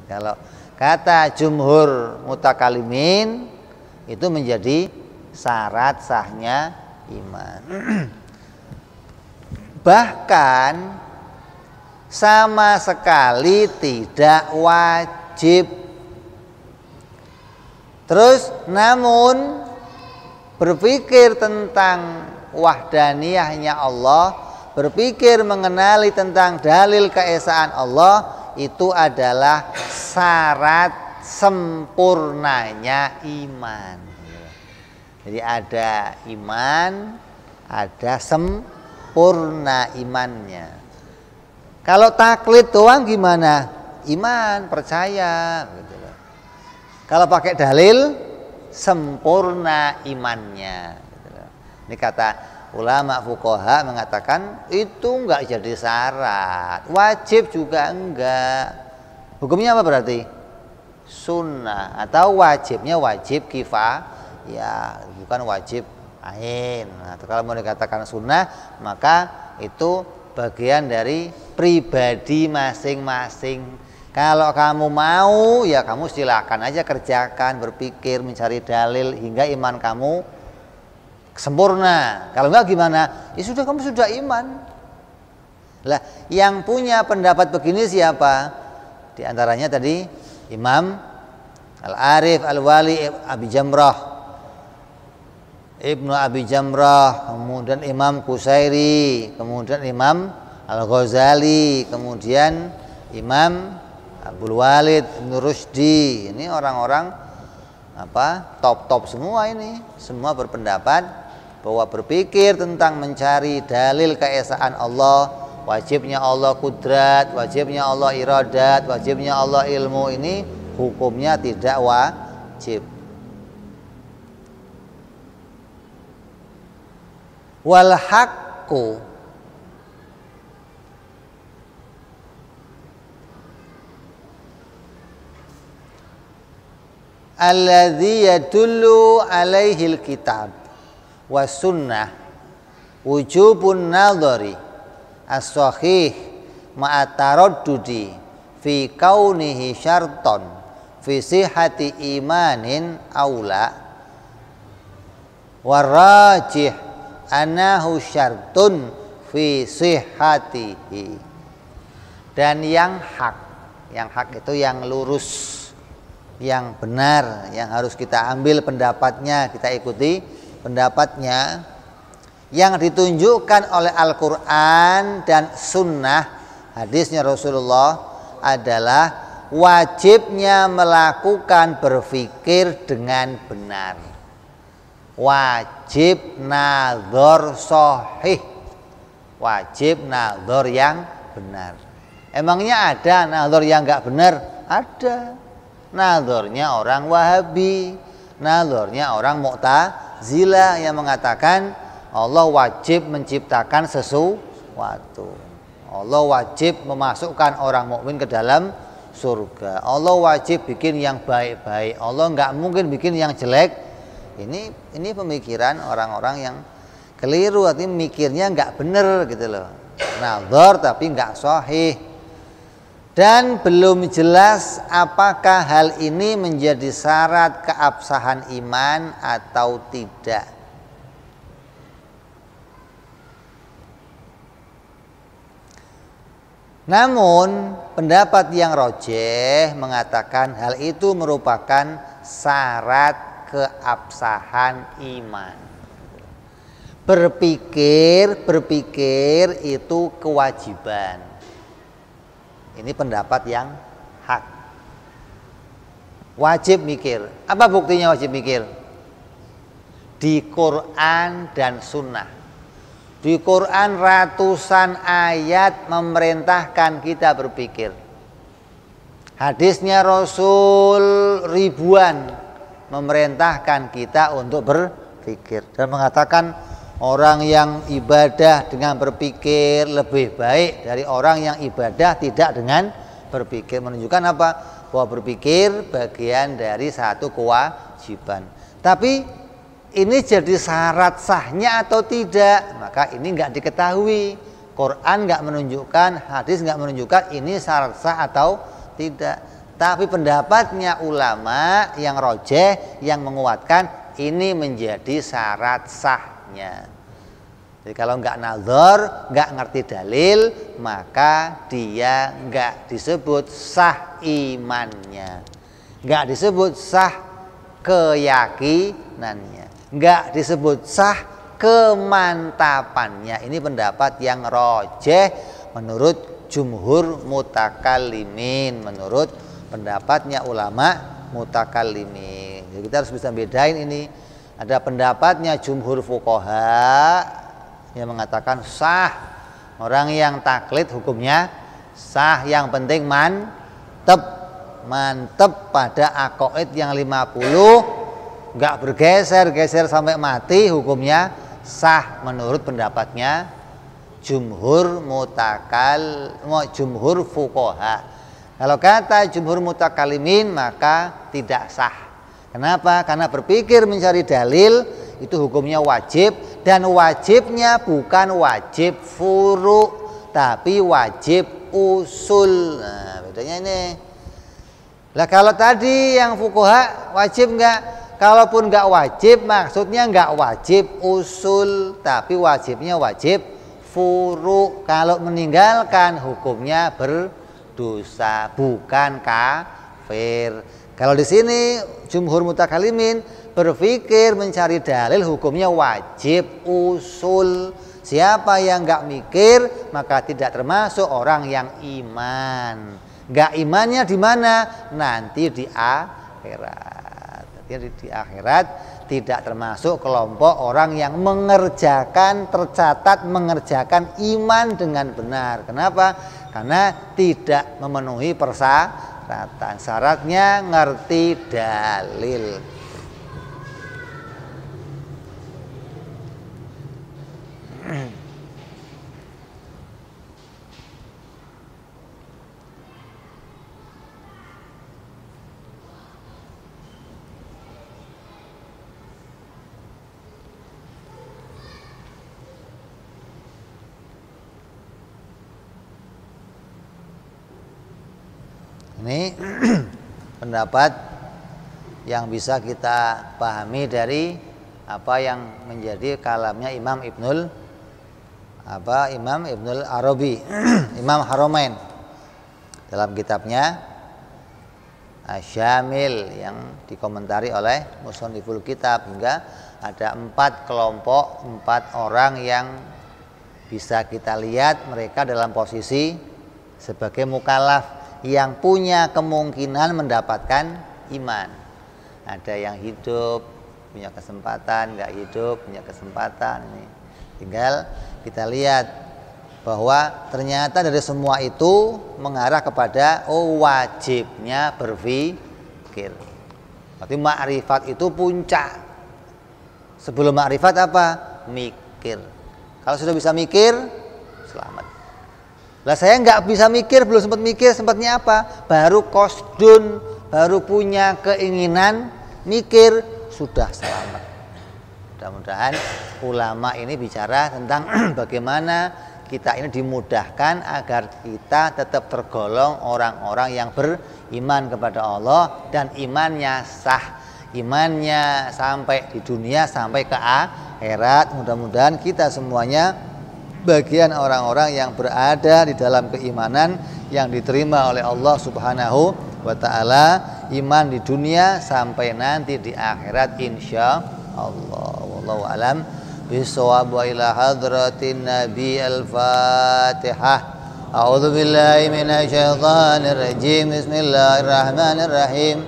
Kalau kata jumhur mutakalimin itu menjadi syarat sahnya iman. Bahkan sama sekali tidak wajib. Terus namun berpikir tentang wahdaniyahnya Allah, berpikir mengenali tentang dalil keesaan Allah, itu adalah syarat sempurnanya iman. Jadi ada iman, ada sempurna imannya. Kalau taklid doang gimana? Iman, percaya gitu loh. Kalau pakai dalil, sempurna imannya gitu loh. Ini kata ulama fuqaha mengatakan itu enggak jadi syarat, wajib juga enggak. Hukumnya apa berarti? Sunnah, atau wajibnya wajib kifayah, bukan wajib ain. Nah, kalau mau dikatakan sunnah, maka itu bagian dari pribadi masing-masing. Kalau kamu mau, ya kamu silakan aja kerjakan, berpikir, mencari dalil hingga iman kamu sempurna. Kalau enggak gimana? Ya sudah, kamu sudah iman. Lah, yang punya pendapat begini siapa? Di antaranya tadi Imam Al-Arif Al-Wali Abi Jamrah, Ibnu Abi Jamrah, kemudian Imam Qusairi, kemudian Imam Al-Ghazali, kemudian Imam Abdul Walid Ibn Rushdi. Ini orang-orang top-top semua ini. Semua berpendapat bahwa berpikir tentang mencari dalil keesaan Allah, wajibnya Allah kudrat, wajibnya Allah iradat, wajibnya Allah ilmu, ini hukumnya tidak wajib. Wal haqqu alladzi yadullu alaihil kitab was sunnah wujubun nadhari as-sahih ma'ataraddudi fi kaunihi syarton fi sihhati imanin aula warajih anahu syartun fi sihhatihi. Dan yang hak itu yang lurus, yang benar, yang harus kita ambil pendapatnya, kita ikuti pendapatnya, yang ditunjukkan oleh Al-Quran dan Sunnah, hadisnya Rasulullah, adalah wajibnya melakukan berpikir dengan benar, wajib nazar sahih, wajib nazar yang benar. Emangnya ada nazar yang enggak benar? Ada. Nazarnya orang Wahabi, nazarnya orang Mu'tazilah yang mengatakan Allah wajib menciptakan sesuatu, Allah wajib memasukkan orang mukmin ke dalam surga, Allah wajib bikin yang baik-baik, Allah nggak mungkin bikin yang jelek. Ini pemikiran orang-orang yang keliru, artinya mikirnya nggak bener gitu loh. Nazar tapi nggak sahih. Dan belum jelas apakah hal ini menjadi syarat keabsahan iman atau tidak. Namun pendapat yang rajih mengatakan hal itu merupakan syarat keabsahan iman. Berpikir itu kewajiban. Ini pendapat yang hak. Wajib mikir. Apa buktinya wajib mikir? Di Quran dan Sunnah. Di Quran ratusan ayat memerintahkan kita berpikir. Hadisnya Rasul ribuan memerintahkan kita untuk berpikir. Dan mengatakan orang yang ibadah dengan berpikir lebih baik dari orang yang ibadah tidak dengan berpikir. Menunjukkan apa? Bahwa berpikir bagian dari satu kewajiban. Tapi ini jadi syarat sahnya atau tidak? Maka ini enggak diketahui. Quran enggak menunjukkan, hadis enggak menunjukkan ini syarat sah atau tidak. Tapi pendapatnya ulama yang rojeh, yang menguatkan, ini menjadi syarat sahnya. Jadi kalau nggak nazar, nggak ngerti dalil, maka dia nggak disebut sah imannya, nggak disebut sah keyakinannya, nggak disebut sah kemantapannya. Ini pendapat yang rojeh menurut jumhur mutakallimin, menurut pendapatnya ulama mutakallimin. Jadi kita harus bisa bedain ini. Ada pendapatnya jumhur fuqaha yang mengatakan sah. Orang yang taklid hukumnya sah, yang penting mantep pada aqaid yang 50, nggak bergeser-geser sampai mati, hukumnya sah menurut pendapatnya jumhur fuqaha. Kalau kata jumhur mutakallimin maka tidak sah. Kenapa? Karena berpikir mencari dalil itu hukumnya wajib, dan wajibnya bukan wajib furu tapi wajib usul. Nah, bedanya ini. Lah kalau tadi yang fuqaha wajib enggak? Kalaupun enggak wajib, maksudnya enggak wajib usul tapi wajibnya wajib furu. Kalau meninggalkan hukumnya berdosa, bukan kafir. Kalau di sini jumhur mutakallimin berpikir mencari dalil hukumnya wajib usul. Siapa yang enggak mikir maka tidak termasuk orang yang iman. Enggak imannya di mana? Nanti di akhirat. Di akhirat tidak termasuk kelompok orang yang tercatat mengerjakan iman dengan benar. Kenapa? Karena tidak memenuhi persyaratan. Syaratnya ngerti dalil. Ini pendapat yang bisa kita pahami dari apa yang menjadi kalamnya Imam Ibnul Arabi, Imam Haramain, dalam kitabnya Asy-Syamil yang dikomentari oleh musanniful kitab. Hingga ada 4 kelompok, 4 orang yang bisa kita lihat mereka dalam posisi sebagai mukallaf yang punya kemungkinan mendapatkan iman. Ada yang hidup, punya kesempatan, nggak hidup, punya kesempatan. Ini tinggal kita lihat bahwa ternyata dari semua itu mengarah kepada wajibnya berpikir. Berarti ma'rifat itu puncak. Sebelum ma'rifat apa? Mikir. Kalau sudah bisa mikir, selamat. Lah saya nggak bisa mikir, belum sempat mikir, sempatnya apa? Baru qasdun, baru punya keinginan mikir, sudah selamat. Mudah-mudahan ulama ini bicara tentang bagaimana kita ini dimudahkan agar kita tetap tergolong orang-orang yang beriman kepada Allah dan imannya sah, imannya sampai di dunia sampai ke akhirat. Mudah-mudahan kita semuanya bagian orang-orang yang berada di dalam keimanan yang diterima oleh Allah Subhanahu wa ta'ala, iman di dunia sampai nanti di akhirat insya Allah. Wallahu alam bisawab. Wa ila hadratin nabi al-fatihah. A'udzu billahi minasyaitonir rajim. Bismillahirrahmanirrahim.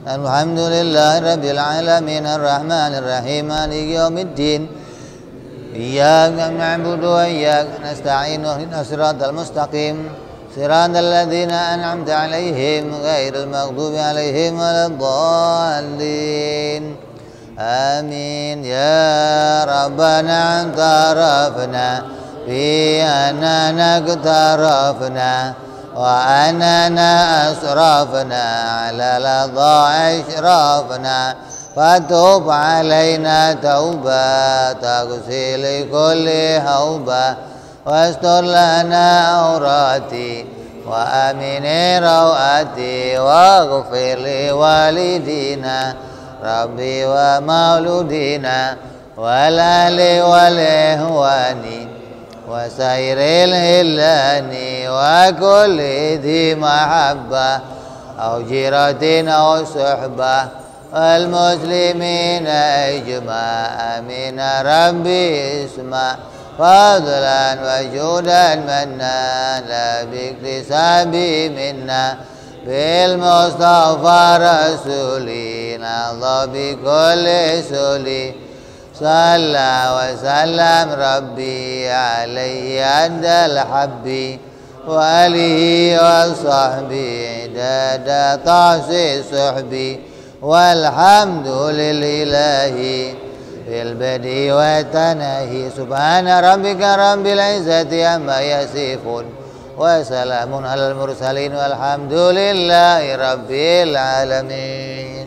Alhamdulillahi rabbil alamin arrahmanir rahim maliki yaumiddin. Iyyaka na'budu wa iyyaka nasta'in ihdinas siratal mustaqim siratal ladzina an'amta 'alaihim ghairil maghdubi 'alaihim waladdallin. Amin. Ya Rabbana antarafna bi anana qtarafna wa anana asrafna 'ala ladha ashrafna fatub alaina tauba taghsil kulli hauba wastur lana aurati وآمن روآتي واغفر لوالدينا ربي ومولودينا والأهل والإخوان وسائر الهلان وكل ذي محبة أو جيرة أو صحبة والمسلمين أجمع آمين ربي اسمع فضلا وجودا منا لا باكتساب منا بالمصطفى رسولنا الله بكل سولي صلى وسلم ربي عليه عند الحب وآله وصحبه عدد تعصي صحبي والحمد لله في البدء والتناهي سبحان ربك رب العزة عما يصفون وسلام على المرسلين والحمد لله رب العالمين.